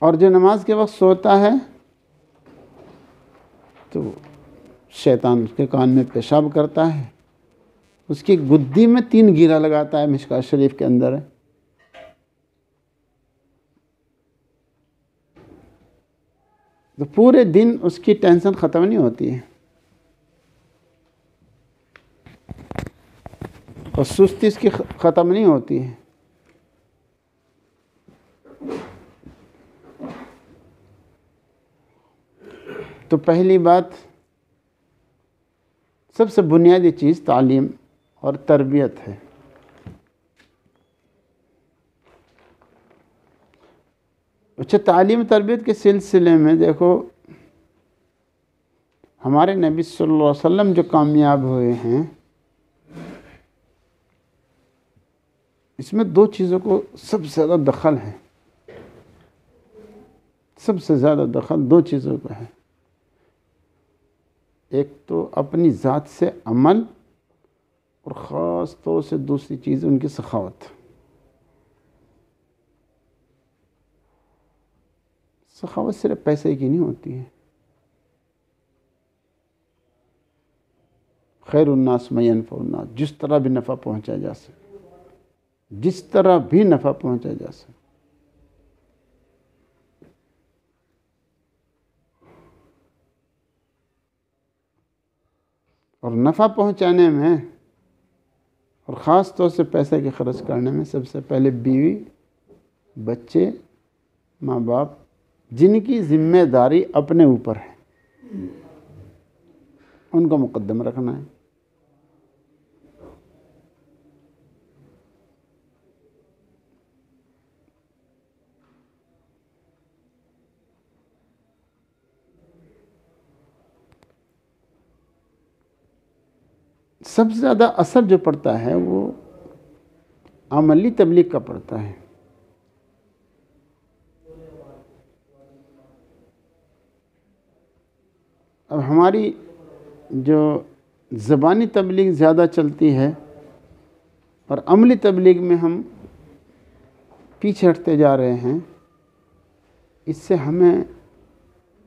اور جو نماز کے وقت سوتا ہے تو شیطان اس کے کان میں پیشاب کرتا ہے، اس کی گدی میں 3 گیرا لگاتا ہے، مشکوٰۃ شریف کے اندر ہے۔ تو پورے دن اس کی ٹینشن ختم نہیں ہوتی ہے، اور سستی اس کی ختم نہیں ہوتی ہے۔ تو پہلی بات، سب سے بنیادی چیز تعلیم اور تربیت ہے۔ اچھا، تعلیم تربیت کے سلسلے میں دیکھو، ہمارے نبی صلی اللہ علیہ وسلم جو کامیاب ہوئے ہیں، اس میں 2 چیزوں کو سب سے زیادہ دخل ہے، سب سے زیادہ دخل 2 چیزوں کا ہے۔ ایک تو اپنی ذات سے عمل، اور خاص طور سے دوسری چیز ان کی سخاوت۔ سخاوت صرف پیسے کی نہیں ہوتی ہے۔ خیر الناس من ينفع الناس، جس طرح بھی نفع پہنچا جا سکے، جس طرح بھی نفع پہنچا جا سکے۔ اور نفع پہنچانے میں، اور خاص طور سے پیسے کے خرچ کرنے میں، سب سے پہلے بیوی، بچے، ماں باپ، جن کی ذمہ داری اپنے اوپر ہے، ان کو مقدم رکھنا ہے۔ سب سے زیادہ اثر جو پڑتا ہے وہ عملی تبلیغ کا پڑتا ہے۔ اب ہماری جو زبانی تبلیغ زیادہ چلتی ہے، اور عملی تبلیغ میں ہم پیچھے ہٹتے جا رہے ہیں، اس سے ہمیں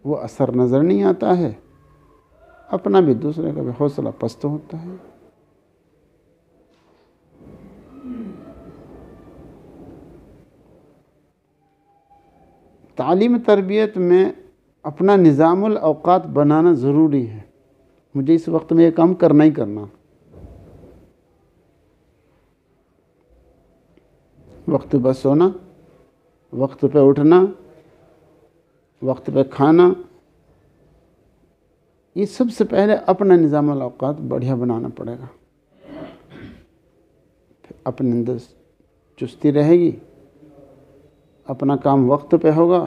وہ اثر نظر نہیں آتا ہے، اپنا بھی دوسرے کا بھی حوصلہ پست ہوتا ہے۔ تعلیم تربیت میں اپنا نظام الاوقات بنانا ضروری ہے۔ مجھے اس وقت میں یہ کام کرنا ہی کرنا، وقت پہ سونا، وقت پہ اٹھنا، وقت پہ کھانا، یہ سب سے پہلے اپنا نظام الاوقات بڑھیا بنانا پڑے گا۔ پھر اپنے اندر چستی رہے گی، اپنا کام وقت پہ ہوگا،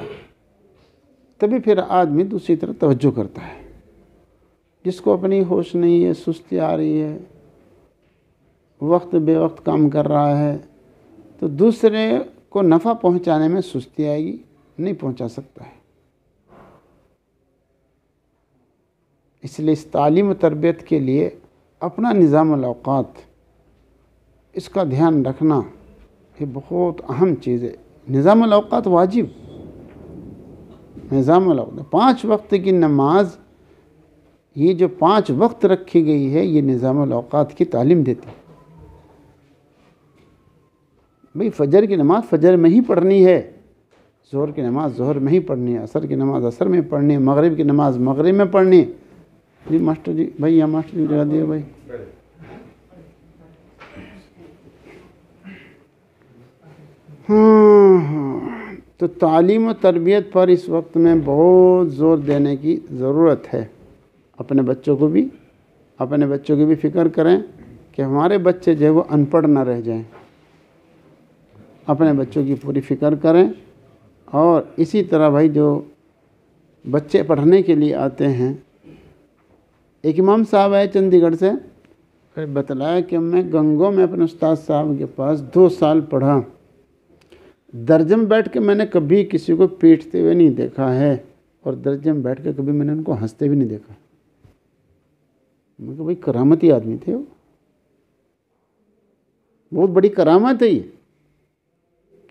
تبھی پھر آدمی دوسری طرف توجہ کرتا ہے۔ جس کو اپنی ہوش نہیں ہے، سستی آ رہی ہے، وقت بے وقت کام کر رہا ہے، تو دوسرے کو نفع پہنچانے میں سستی آئے گی، نہیں پہنچا سکتا ہے۔ اس لیے اس تعلیم و تربیت کے لیے اپنا نظام الاوقات، اس کا دھیان رکھنا یہ بہت اہم چیز ہے۔ نظام الاوقات واجب، نظام الاوقات 5 وقت کی نماز، یہ جو 5 وقت رکھی گئی ہے، یہ نظام الاوقات کی تعلیم دیتی ہے۔ بھئی فجر کی نماز فجر میں ہی پڑھنی ہے، ظہر کی نماز ظہر میں ہی پڑھنی ہے، عصر کی نماز عصر میں پڑھنی ہے، مغرب کی نماز مغرب میں پڑھنی ہے۔ جی ماسٹر جی، بھائی یا ماسٹر جی جگہ دیے بھائی۔ تو تعلیم و تربیت پر اس وقت میں بہت زور دینے کی ضرورت ہے۔ اپنے بچوں کو بھی، اپنے بچوں کی بھی فکر کریں کہ ہمارے بچے جو ہے وہ ان پڑھ نہ رہ جائیں۔ اپنے بچوں کی پوری فکر کریں، اور اسی طرح بھائی جو بچے پڑھنے کے لیے آتے ہیں، ایک امام صاحب آئے چندی گڑھ سے، پھر بتلایا کہ میں گنگوں میں اپنے استاد صاحب کے پاس 2 سال پڑھا، درجے میں بیٹھ کے میں نے کبھی کسی کو پیٹتے ہوئے نہیں دیکھا ہے، اور درجے میں بیٹھ کے کبھی میں نے ان کو ہنستے بھی نہیں دیکھا۔ میں کہا بھائی کرامتی آدمی تھے وہ، بہت بڑی کرامت ہے یہ۔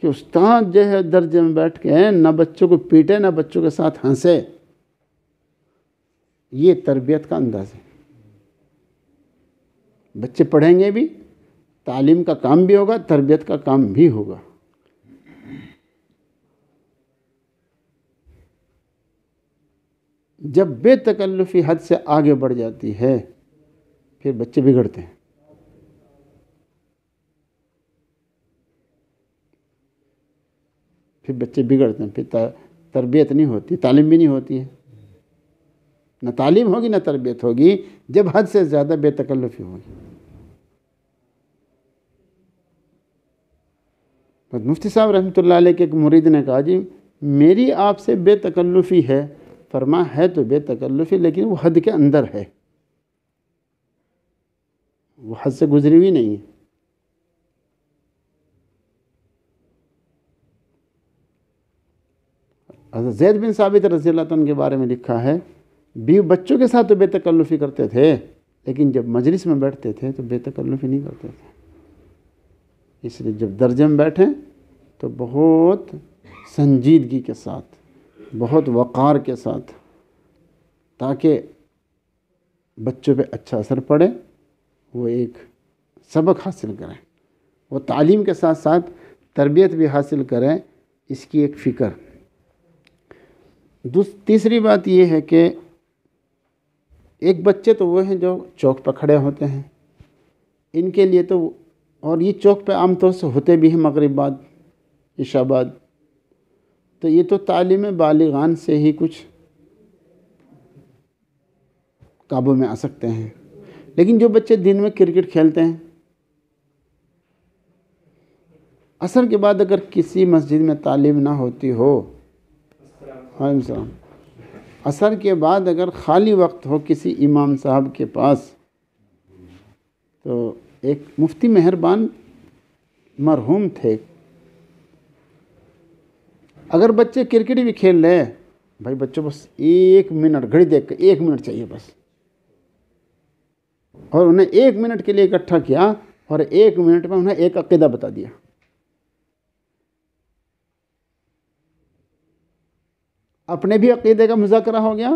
کہ استاد جو ہے درجے میں بیٹھ کے نہ بچوں کو پیٹے نہ بچوں کے ساتھ ہنسے، یہ تربیت کا انداز ہے۔ بچے پڑھیں گے بھی، تعلیم کا کام بھی ہوگا، تربیت کا کام بھی ہوگا۔ جب بے تکلفی حد سے آگے بڑھ جاتی ہے پھر بچے بگڑتے ہیں۔ پھر تربیت نہیں ہوتی، تعلیم بھی نہیں ہوتی ہے۔ نہ تعلیم ہوگی نہ تربیت ہوگی جب حد سے زیادہ بے تکلفی ہوگی۔ مفتی صاحب رحمۃ اللہ علیہ کے ایک مرید نے کہا جی میری آپ سے بے تکلفی ہے، فرمایا ہے تو بے تکلفی لیکن وہ حد کے اندر ہے، وہ حد سے گزری ہوئی نہیں ہے۔ حضرت زید بن ثابت رضی اللہ عنہ کے بارے میں لکھا ہے بچوں کے ساتھ تو بے تکلفی کرتے تھے لیکن جب مجلس میں بیٹھتے تھے تو بے تکلفی نہیں کرتے تھے۔ اس لیے جب درجے میں بیٹھیں تو بہت سنجیدگی کے ساتھ، بہت وقار کے ساتھ، تاکہ بچوں پہ اچھا اثر پڑے، وہ ایک سبق حاصل کریں، وہ تعلیم کے ساتھ ساتھ تربیت بھی حاصل کریں، اس کی ایک فکر۔ تیسری بات یہ ہے کہ ایک بچے تو وہ ہیں جو چوک پہ کھڑے ہوتے ہیں، ان کے لیے تو، اور یہ چوک پہ عام طور سے ہوتے بھی ہیں مغرب بعد، عشاء بعد، تو یہ تو تعلیم بالغان سے ہی کچھ قابو میں آ سکتے ہیں۔ لیکن جو بچے دن میں کرکٹ کھیلتے ہیں، عصر کے بعد اگر کسی مسجد میں تعلیم نہ ہوتی ہو، وعلیکم السلام، عصر کے بعد اگر خالی وقت ہو کسی امام صاحب کے پاس، تو ایک مفتی مہربان مرحوم تھے، اگر بچے کرکٹ بھی کھیل رہے بھائی بچوں بس 1 منٹ گھڑی دیکھ کے 1 منٹ چاہیے بس، اور انہیں 1 منٹ کے لیے اکٹھا کیا اور 1 منٹ میں انہیں ایک عقیدہ بتا دیا۔ اپنے بھی عقیدے کا مذاکرہ ہو گیا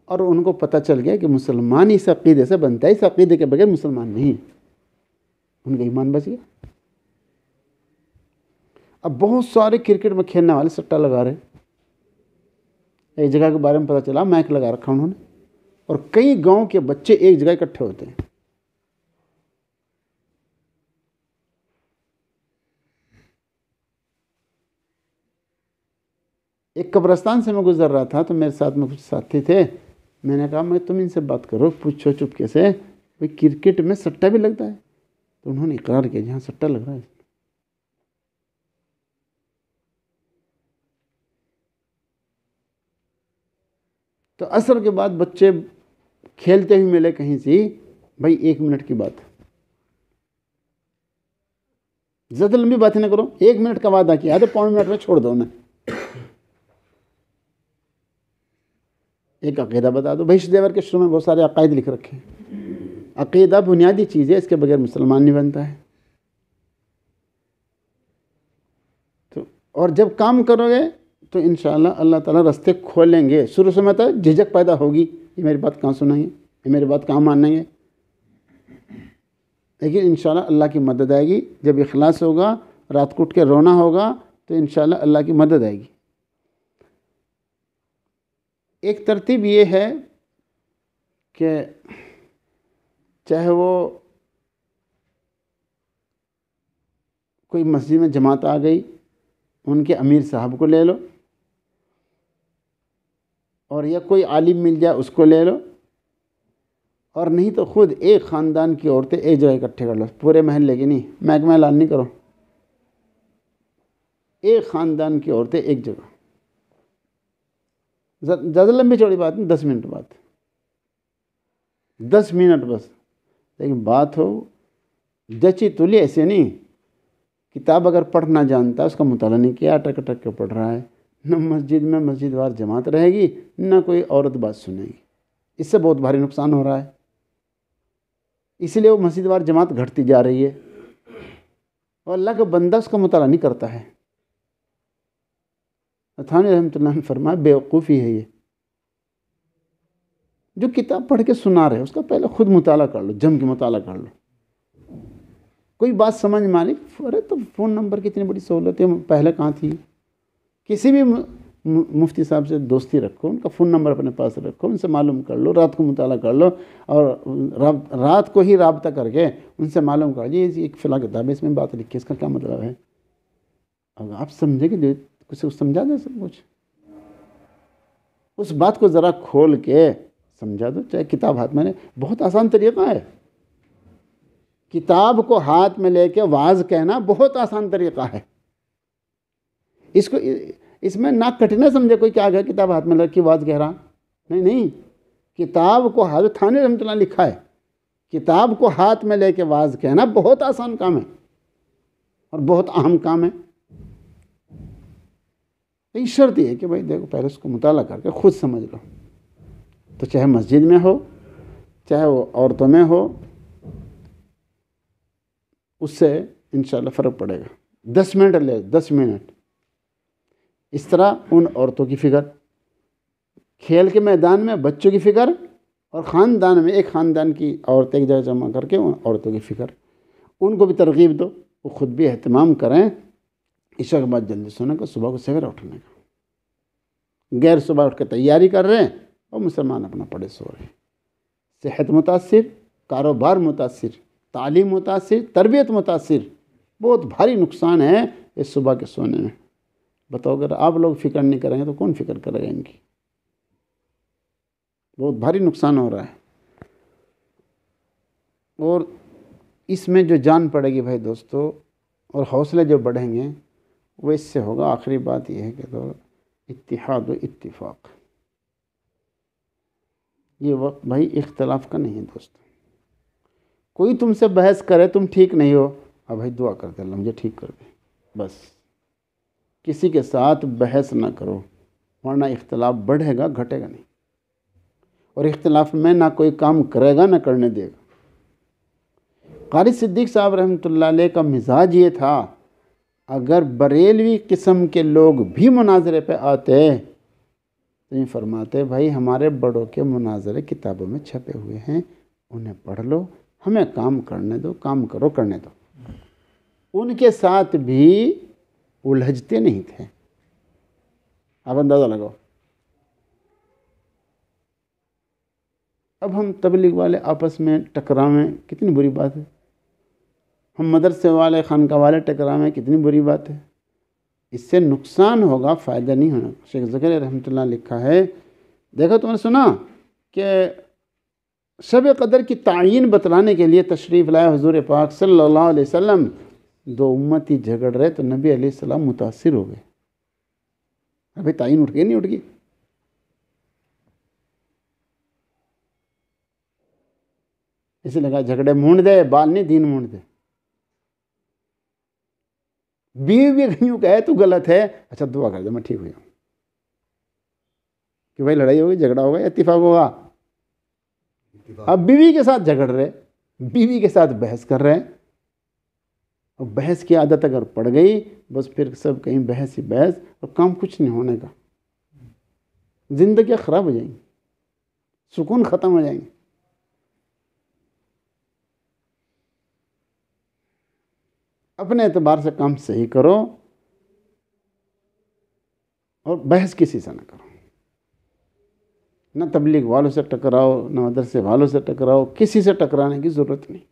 اور ان کو پتہ چل گیا کہ مسلمان اس عقیدے سے بنتا ہے، اس عقیدے کے بغیر مسلمان نہیں، ان کا ایمان بچ گیا۔ اب بہت سارے کرکٹ میں کھیلنے والے سٹا لگا رہے، ایک جگہ کے بارے میں پتہ چلا، مائک لگا رکھا انہوں نے، اور کئی گاؤں کے بچے ایک جگہ اکٹھے ہوتے ہیں۔ ایک قبرستان سے میں گزر رہا تھا تو میرے ساتھ میں کچھ ساتھی تھے، میں نے کہا میں تم ان سے بات کرو، پوچھو چپکے سے بھئی کرکٹ میں سٹا بھی لگتا ہے؟ تو انہوں نے اقرار کیا جہاں سٹا لگ رہا ہے۔ تو عصر کے بعد بچے کھیلتے ہوئے ملے کہیں سے، بھائی 1 منٹ کی بات، زیادہ لمبی باتیں نہ کرو، 1 منٹ کا وعدہ کیا تو 1.25 منٹ میں چھوڑ دو انہیں، ایک عقیدہ بتا دو۔ بھائی دیور کے شروع میں بہت سارے عقائد لکھ رکھے ہیں، عقیدہ بنیادی چیز ہے، اس کے بغیر مسلمان نہیں بنتا ہے۔ تو اور جب کام کرو گے تو انشاءاللہ اللہ تعالیٰ راستے کھولیں گے۔ شروع سے مت جھجک پیدا ہوگی، یہ میری بات کہاں سنیں گے، یہ میری بات کہاں مانیں گے، لیکن انشاءاللہ اللہ کی مدد آئے گی۔ جب اخلاص ہوگا، رات کو اٹھ کے رونا ہوگا تو انشاءاللہ اللہ کی مدد آئے گی۔ ایک ترتیب یہ ہے کہ چاہے وہ کوئی مسجد میں جماعت آ گئی، ان کے امیر صاحب کو لے لو، اور یا کوئی عالم مل جائے اس کو لے لو، اور نہیں تو خود ایک خاندان کی عورتیں ایک جگہ اکٹھے کر لو، پورے محلے کی نہیں، محکمہ اعلان نہیں کرو، ایک خاندان کی عورتیں ایک جگہ، زیادہ لمبی چوڑی بات نہیں، 10 منٹ بات، 10 منٹ بس، لیکن بات ہو جچی تلی، ایسے نہیں کتاب اگر پڑھنا جانتا اس کا مطالعہ نہیں کیا، اٹک اٹک کے پڑھ رہا ہے، نہ مسجد میں مسجد وار جماعت رہے گی، نہ کوئی عورت بات سنے گی، اس سے بہت بھاری نقصان ہو رہا ہے۔ اس لیے وہ مسجد وار جماعت گھٹتی جا رہی ہے، اور اللہ کا بندہ اس کا مطالعہ نہیں کرتا ہے۔ تھانوی رحمۃ اللہ نے فرمایا بیوقوفی ہے یہ، جو کتاب پڑھ کے سنا رہے اس کا پہلے خود مطالعہ کر لو، جم کے مطالعہ کر لو، کوئی بات سمجھ میں آنی، ارے تو فون نمبر کی اتنی بڑی سہولت ہے، پہلے کہاں تھی؟ کسی بھی مفتی صاحب سے دوستی رکھو، ان کا فون نمبر اپنے پاس رکھو، ان سے معلوم کر لو، رات کو مطالعہ کر لو، اور رات کو ہی رابطہ کر کے ان سے معلوم کر جی ایک فلاں کتاب ہے، اس میں بات لکھی ہے، اس کا کیا مطلب ہے؟ اب آپ سمجھے کہ کسی کو سمجھا دے سب کچھ، اس بات کو ذرا کھول کے سمجھا دو، چاہے کتاب ہاتھ میں لے، بہت آسان طریقہ ہے، کتاب کو ہاتھ میں لے کے واعظ کہنا بہت آسان طریقہ ہے، اس میں ناک کٹنا سمجھے کوئی کیا گیا کتاب ہاتھ میں رکھی واعظ کہہ رہا، نہیں، کتاب کو حضرت تھانوی رحمۃ اللہ نے لکھا ہے، کتاب کو ہاتھ میں لے کے واعظ کہنا بہت آسان کام ہے اور بہت اہم کام ہے۔ یہ شرط یہ ہے کہ بھائی دیکھو پہلے اس کو مطالعہ کر کے خود سمجھ لو، تو چاہے مسجد میں ہو چاہے وہ عورتوں میں ہو، اس سے انشاءاللہ فرق پڑے گا۔ 10 منٹ لے، 10 منٹ اس طرح ان عورتوں کی فکر، کھیل کے میدان میں بچوں کی فکر، اور خاندان میں ایک خاندان کی عورتیں ایک جگہ جمع کر کے ان عورتوں کی فکر، ان کو بھی ترغیب دو، وہ خود بھی اہتمام کریں، عشاء کے بعد جلدی سونے کا، صبح کو سویرے اٹھنے کا، غیر صبح اٹھ کے تیاری کر رہے ہیں اور مسلمان اپنا پڑے سو رہے ہیں، صحت متاثر، کاروبار متاثر، تعلیم متاثر، تربیت متاثر، بہت بھاری نقصان ہے اس صبح کے سونے میں۔ بتاؤ اگر آپ لوگ فکر نہیں کریں گے تو کون فکر کرے گا ان کی؟ بہت بھاری نقصان ہو رہا ہے، اور اس میں جو جان پڑے گی بھائی دوستو، اور حوصلے جو بڑھیں گے وہ اس سے ہوگا۔ آخری بات یہ ہے کہ تو اتحاد و اتفاق، یہ وقت بھائی اختلاف کا نہیں ہے دوستو، کوئی تم سے بحث کرے تم ٹھیک نہیں ہو، اب بھائی دعا کر دے اللہ مجھے ٹھیک کر دے، بس کسی کے ساتھ بحث نہ کرو، ورنہ اختلاف بڑھے گا گھٹے گا نہیں، اور اختلاف میں نہ کوئی کام کرے گا نہ کرنے دے گا۔ قاری صدیق صاحب رحمۃ اللہ علیہ کا مزاج یہ تھا، اگر بریلوی قسم کے لوگ بھی مناظرے پہ آتے تو یہ فرماتے بھائی ہمارے بڑوں کے مناظرے کتابوں میں چھپے ہوئے ہیں، انہیں پڑھ لو، ہمیں کام کرنے دو، کام کرو کرنے دو۔ ان کے ساتھ بھی الجھتے نہیں تھے، آپ اندازہ لگاؤ۔ اب ہم تبلیغ والے آپس میں ٹکراویں، کتنی بری بات ہے، ہم مدرسے والے خانقاہ والے ٹکراویں، کتنی بری بات ہے، اس سے نقصان ہوگا، فائدہ نہیں ہونا۔ شیخ زکریا رحمۃ اللہ لکھا ہے، دیکھو تم نے سنا کہ شب قدر کی تعین بتلانے کے لیے تشریف لائے حضور پاک صلی اللہ علیہ وسلم، 2 امتی جھگڑ رہے تو نبی علیہ السلام متاثر ہو گئے، ابھی تعین اٹھ گئی نہیں اٹھ گئی؟ اسے لگا جھگڑے مونڈ دے، بال نہیں دین مونڈ دے۔ بیوی بھی اگر یوں کہے تو غلط ہے، اچھا دعا کر دے میں ٹھیک ہو جاؤں، کہ بھائی لڑائی ہوگی، جھگڑا ہوگا، اتفاق ہوگا، اب بیوی کے ساتھ جھگڑ رہے، بیوی کے ساتھ بحث کر رہے، اور بحث کی عادت اگر پڑ گئی بس پھر سب کہیں بحث ہی بحث، اور کام کچھ نہیں ہونے کا، زندگیاں خراب ہو جائیں گی، سکون ختم ہو جائیں گے۔ اپنے اعتبار سے کام صحیح کرو اور بحث کسی سے نہ کرو، نہ تبلیغ والوں سے ٹکراؤ، نہ مدرسے والوں سے ٹکراؤ، کسی سے ٹکرانے کی ضرورت نہیں۔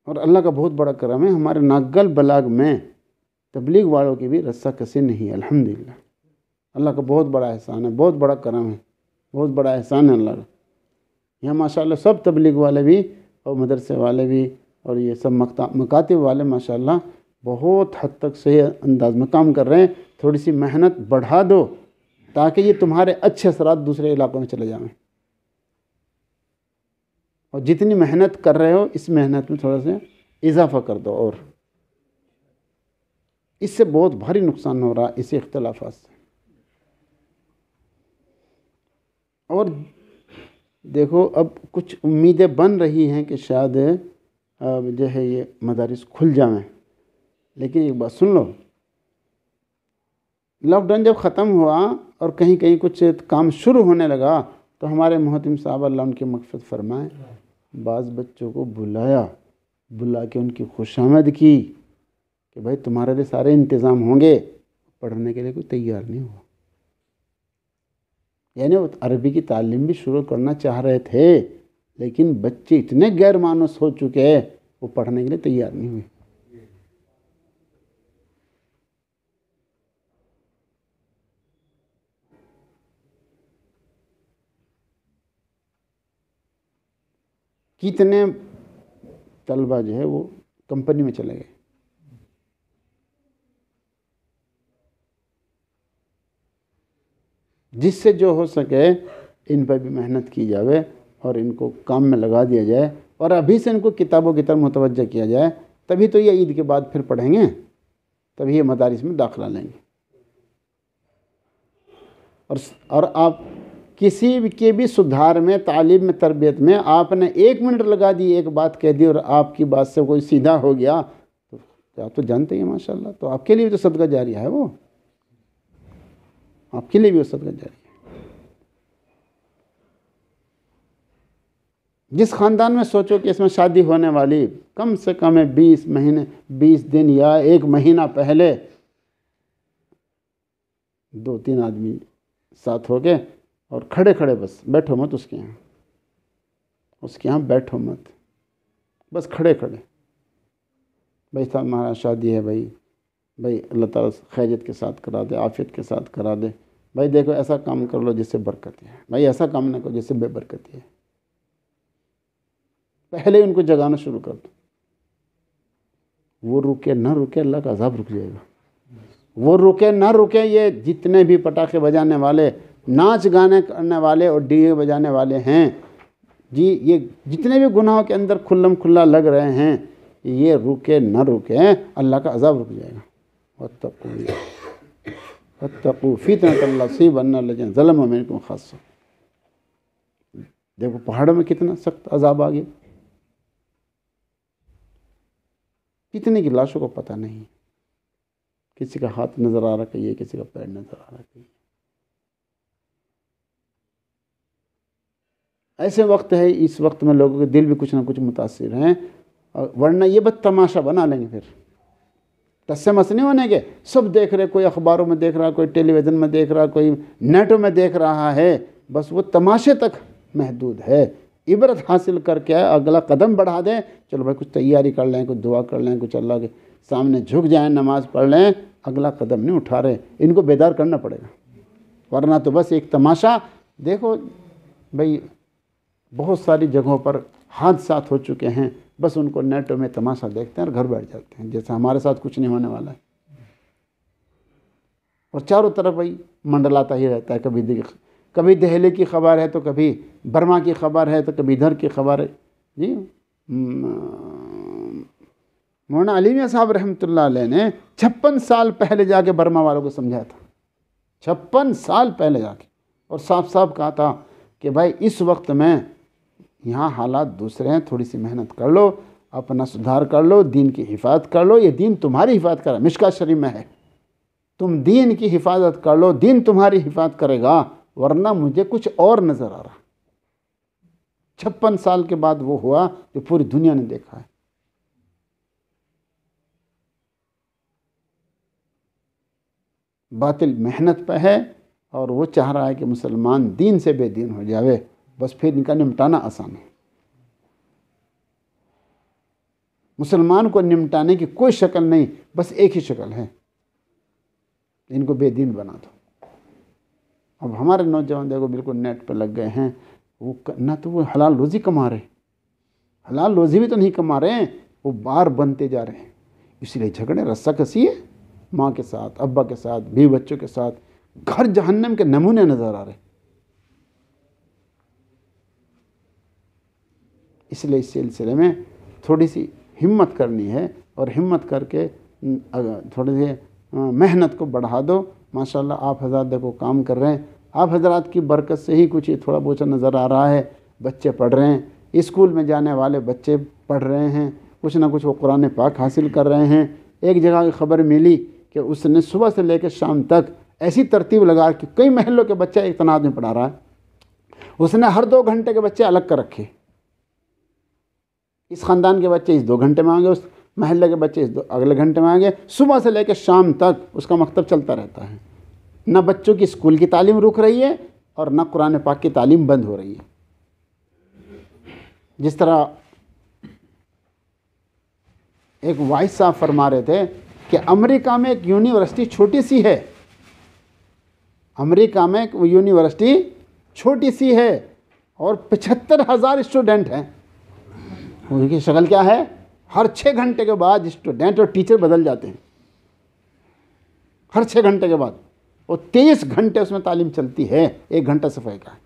اور اللہ کا بہت بڑا کرم ہے، ہمارے ناگل بلاگ میں تبلیغ والوں کی بھی رسہ کسی نہیں ہے، الحمدللہ، اللہ کا بہت بڑا احسان ہے، بہت بڑا کرم ہے، بہت بڑا احسان ہے اللہ کا۔ یہاں ماشاءاللہ سب تبلیغ والے بھی اور مدرسے والے بھی اور یہ سب مکاتب والے ماشاءاللہ بہت حد تک صحیح انداز میں کام کر رہے ہیں۔ تھوڑی سی محنت بڑھا دو تاکہ یہ تمہارے اچھے اثرات دوسرے علاقوں میں چلے جائیں، اور جتنی محنت کر رہے ہو اس محنت میں تھوڑا سا اضافہ کر دو، اور اس سے بہت بھاری نقصان ہو رہا اسی اختلافات سے۔ اور دیکھو اب کچھ امیدیں بن رہی ہیں کہ شاید جو ہے یہ مدارس کھل جائیں، لیکن ایک بات سن لو، لاک ڈاؤن جب ختم ہوا اور کہیں کہیں کچھ کام شروع ہونے لگا تو ہمارے محترم صاحب اللہ ان کی مغفرت فرمائیں، بعض بچوں کو بلا کے ان کی خوشامد کی کہ بھائی تمہارے لیے سارے انتظام ہوں گے، پڑھنے کے لیے کوئی تیار نہیں ہوا۔ یعنی وہ عربی کی تعلیم بھی شروع کرنا چاہ رہے تھے، لیکن بچے اتنے غیر مانوس ہو چکے ہیں وہ پڑھنے کے لیے تیار نہیں ہوئے۔ کتنے طلبہ جو ہے وہ کمپنی میں چلے گئے۔ جس سے جو ہو سکے ان پہ بھی محنت کی جائے اور ان کو کام میں لگا دیا جائے، اور ابھی سے ان کو کتابوں کی طرف متوجہ کیا جائے، تبھی تو یہ عید کے بعد پھر پڑھیں گے، تبھی یہ مدارس میں داخلہ لیں گے۔ اور آپ کسی کے بھی سدھار میں، تعلیم میں، تربیت میں آپ نے 1 منٹ لگا دی، ایک بات کہہ دی اور آپ کی بات سے کوئی سیدھا ہو گیا تو آپ تو جانتے ہیں ماشاءاللہ، تو آپ کے لیے بھی تو صدقہ جاریہ ہے، وہ آپ کے لیے بھی وہ صدقہ جاریہ ہے۔ جس خاندان میں سوچو کہ اس میں شادی ہونے والی کم سے کم 20 دن یا 1 مہینہ پہلے 2-3 آدمی ساتھ ہو گئے اور کھڑے بس بیٹھو مت اس کے یہاں بیٹھو مت، بس کھڑے بھائی صاحب ہمارا شادی ہے، بھائی اللہ تعالیٰ خیریت کے ساتھ کرا دے، عافیت کے ساتھ کرا دے، بھائی دیکھو ایسا کام کر لو جس سے برکت ہے، بھائی ایسا کام نہ کرو جس سے بے برکتی ہے۔ پہلے ان کو جگانا شروع کر دو، وہ رکے نہ رکے اللہ کا عذاب رک جائے گا، وہ رکے نہ رکے۔ یہ جتنے بھی پٹاخے بجانے والے، ناچ گانے کرنے والے اور ڈی جے بجانے والے ہیں جی، یہ جتنے بھی گناہوں کے اندر کھلم کھلا لگ رہے ہیں، یہ رکے نہ رکے اللہ کا عذاب رک جائے گا۔ واتقوا فتنة لا تصيبن الذين ظلموا منكم خاصة۔ دیکھو پہاڑوں میں کتنا سخت عذاب آ گیا، کتنے کی لاشوں کو پتہ نہیں، کسی کا ہاتھ نظر آ رہا کہیں، کسی کا پیر نظر آ رہا کہیں۔ ایسے وقت ہے، اس وقت میں لوگوں کے دل بھی کچھ نہ کچھ متاثر ہیں، ورنہ یہ بس تماشا بنا لیں گے، پھر ٹس سے مس نہیں ہونے کے، سب دیکھ رہے، کوئی اخباروں میں دیکھ رہا، کوئی ٹیلی ویژن میں دیکھ رہا، کوئی نیٹوں میں دیکھ رہا ہے، بس وہ تماشے تک محدود ہے۔ عبرت حاصل کر کے اگلا قدم بڑھا دیں، چلو بھائی کچھ تیاری کر لیں، کچھ دعا کر لیں، کچھ اللہ کے سامنے جھک جائیں، نماز پڑھ لیں، اگلا قدم نہیں اٹھا رہے۔ ان کو بیدار کرنا پڑے گا، ورنہ تو بس ایک تماشا۔ دیکھو بھائی بہت ساری جگہوں پر حادثات ہو چکے ہیں، بس ان کو نیٹوں میں تماشا دیکھتے ہیں اور گھر بیٹھ جاتے ہیں، جیسے ہمارے ساتھ کچھ نہیں ہونے والا ہے، اور چاروں طرف بھائی منڈلاتا ہی رہتا ہے، کبھی دہلی کی خبر ہے تو کبھی برما کی خبر ہے تو کبھی ادھر کی خبر ہے جی۔ مولانا علی میاں صاحب رحمۃ اللہ علیہ نے 56 سال پہلے جا کے برما والوں کو سمجھایا تھا، 56 سال پہلے جا کے، اور صاف صاف کہا تھا کہ بھائی اس وقت میں یہاں حالات دوسرے ہیں، تھوڑی سی محنت کر لو، اپنا سدھار کر لو، دین کی حفاظت کر لو، یہ دین تمہاری حفاظت کر رہا ہے، مشکوٰۃ شریف میں ہے، تم دین کی حفاظت کر لو، دین تمہاری حفاظت کرے گا، ورنہ مجھے کچھ اور نظر آ رہا۔ 56 سال کے بعد وہ ہوا جو پوری دنیا نے دیکھا ہے۔ باطل محنت پہ ہے اور وہ چاہ رہا ہے کہ مسلمان دین سے بے دین ہو جاوے، بس پھر ان کا نمٹانا آسان ہے۔ مسلمان کو نمٹانے کی کوئی شکل نہیں، بس ایک ہی شکل ہے، ان کو بے دین بنا دو۔ اب ہمارے نوجوان دیکھو بالکل نیٹ پہ لگ گئے ہیں، وہ نہ تو وہ حلال روزی کما رہے، حلال روزی بھی تو نہیں کما رہے ہیں، وہ بار بنتے جا رہے ہیں، اس لیے جھگڑے رسا کسی ہے، ماں کے ساتھ، ابا کے ساتھ، بیوی بچوں کے ساتھ، گھر جہنم کے نمونے نظر آ رہے۔ اس لیے اس سلسلے میں تھوڑی سی ہمت کرنی ہے، اور ہمت کر کے تھوڑی سی محنت کو بڑھا دو۔ ماشاءاللہ آپ حضرات دیکھو کام کر رہے ہیں، آپ حضرات کی برکت سے ہی کچھ تھوڑا بہت نظر آ رہا ہے، بچے پڑھ رہے ہیں، اسکول میں جانے والے بچے پڑھ رہے ہیں، کچھ نہ کچھ وہ قرآن پاک حاصل کر رہے ہیں، ایک جگہ کی خبر ملی کہ اس نے صبح سے لے کے شام تک ایسی ترتیب لگا کہ کئی محلوں کے بچے ایک تناظ میں پڑھا رہا ہے، اس نے ہر 2 گھنٹے کے بچے الگ کر رکھے، اس خاندان کے بچے اس 2 گھنٹے میں آئیں گے، اس محلے کے بچے اگلے گھنٹے میں آئیں گے، صبح سے لے کے شام تک اس کا مکتب چلتا رہتا ہے۔ نہ بچوں کی اسکول کی تعلیم رک رہی ہے اور نہ قرآن پاک کی تعلیم بند ہو رہی ہے۔ جس طرح ایک وائس صاحب فرما رہے تھے کہ امریکہ میں ایک یونیورسٹی چھوٹی سی ہے، امریکہ میں ایک یونیورسٹی چھوٹی سی ہے اور 75,000 اسٹوڈنٹ ہیں، ان کی شکل کیا ہے؟ ہر 6 گھنٹے کے بعد اسٹوڈنٹ اور ٹیچر بدل جاتے ہیں، ہر 6 گھنٹے کے بعد، اور 23 گھنٹے اس میں تعلیم چلتی ہے، 1 گھنٹہ صفائی کا ہے۔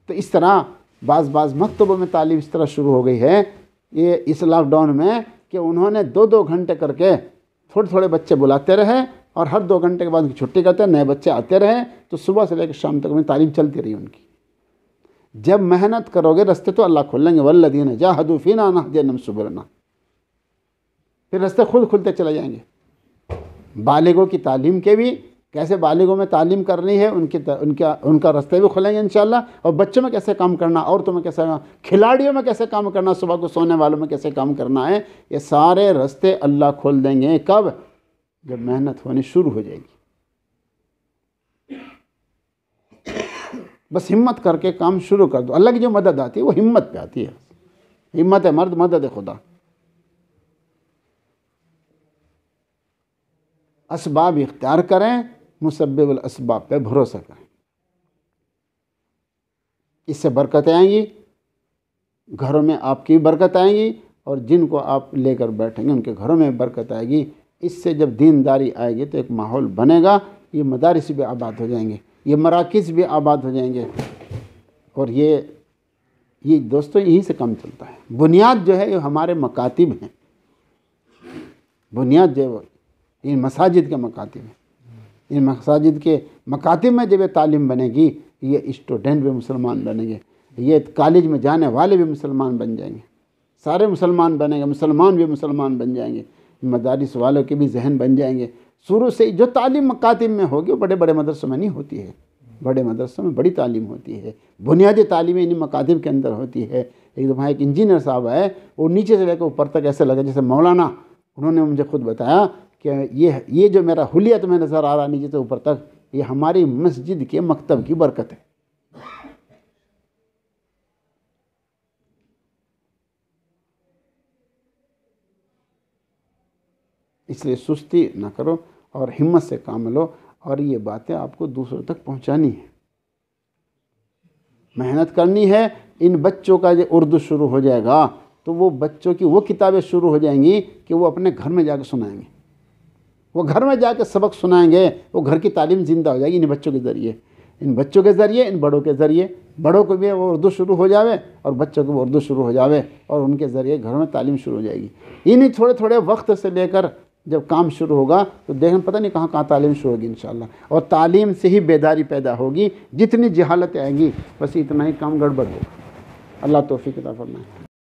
تو اس طرح بعض مکتبوں میں تعلیم اس طرح شروع ہو گئی ہے یہ اس لاک ڈاؤن میں کہ انہوں نے 2 گھنٹے کر کے تھوڑے بچے بلاتے رہے اور ہر 2 گھنٹے کے بعد ان کی چھٹی کرتے نئے بچے آتے رہے، تو صبح سے لے کے شام تک میں تعلیم چلتی رہی ان کی۔ جب محنت کرو گے رستے تو اللہ کھول لیں گے، والذین جاہدوا فینا لنہدینہم سبلنا، پھر رستے خود کھلتے چلے جائیں گے۔ بالغوں کی تعلیم کے بھی کیسے بالغوں میں تعلیم کرنی ہے ان کا رستے بھی کھلیں گے انشاءاللہ، اور بچوں میں کیسے کام کرنا، عورتوں میں کیسے، کھلاڑیوں میں کیسے کام کرنا، صبح کو سونے والوں میں کیسے کام کرنا ہے، یہ سارے رستے اللہ کھول دیں گے۔ کب؟ جب محنت ہونی شروع ہو جائے گی۔ بس ہمت کر کے کام شروع کر دو، اللہ کی جو مدد آتی ہے وہ ہمت پہ آتی ہے، ہمت ہے مرد مدد ہے خدا۔ اسباب اختیار کریں، مسبب الاسباب پہ بھروسہ کریں، اس سے برکتیں آئیں گی، گھروں میں آپ کی برکت آئیں گی، اور جن کو آپ لے کر بیٹھیں گے ان کے گھروں میں برکت آئے گی۔ اس سے جب دینداری آئے گی تو ایک ماحول بنے گا، یہ مدارس بھی آباد ہو جائیں گے، یہ مراکز بھی آباد ہو جائیں گے، اور یہ دوستو یہی سے کام چلتا ہے۔ بنیاد جو ہے یہ ہمارے مکاتب ہیں، بنیاد جو ہے ان مساجد کے مکاتب ہیں، ان مساجد کے مکاتب میں جب یہ تعلیم بنے گی یہ اسٹوڈنٹ بھی مسلمان بنیں گے، یہ کالج میں جانے والے بھی مسلمان بن جائیں گے، سارے مسلمان بنیں گے، مسلمان بھی مسلمان بن جائیں گے، مدارس والوں کے بھی ذہن بن جائیں گے۔ شروع سے جو تعلیم مکاتب میں ہوگی وہ بڑے بڑے مدرسوں میں نہیں ہوتی ہے، بڑے مدرسوں میں بڑی تعلیم ہوتی ہے، بنیادی تعلیم ان مکاتب کے اندر ہوتی ہے۔ ایک دفعہ ایک انجینئر صاحب ہے، وہ نیچے سے لے کے اوپر تک ایسے لگا جیسے مولانا، انہوں نے مجھے خود بتایا کہ یہ جو میرا حلیہ تمہیں نظر آ رہا نیچے سے اوپر تک، یہ ہماری مسجد کے مکتب کی برکت ہے۔ اس لیے سستی نہ کرو اور ہمت سے کام لو، اور یہ باتیں آپ کو دوسروں تک پہنچانی ہے، محنت کرنی ہے۔ ان بچوں کا جو اردو شروع ہو جائے گا تو وہ بچوں کی وہ کتابیں شروع ہو جائیں گی کہ وہ اپنے گھر میں جا کے سنائیں گے، وہ گھر میں جا کے سبق سنائیں گے، وہ گھر کی تعلیم زندہ ہو جائے گی ان بچوں کے ذریعے، ان بچوں کے ذریعے، ان بڑوں کے ذریعے، بڑوں کو بھی وہ اردو شروع ہو جاوے اور بچوں کو وہ اردو شروع ہو جاوے، اور ان کے ذریعے گھروں میں تعلیم شروع ہو جائے گی۔ انہیں تھوڑے وقت سے لے کر جب کام شروع ہوگا تو دیکھیں پتہ نہیں کہاں تعلیم شروع ہوگی انشاءاللہ، اور تعلیم سے ہی بیداری پیدا ہوگی، جتنی جہالت آئے گی بس اتنا ہی کام گڑبڑ ہوگا۔ اللہ توفیق عطا فرمائے۔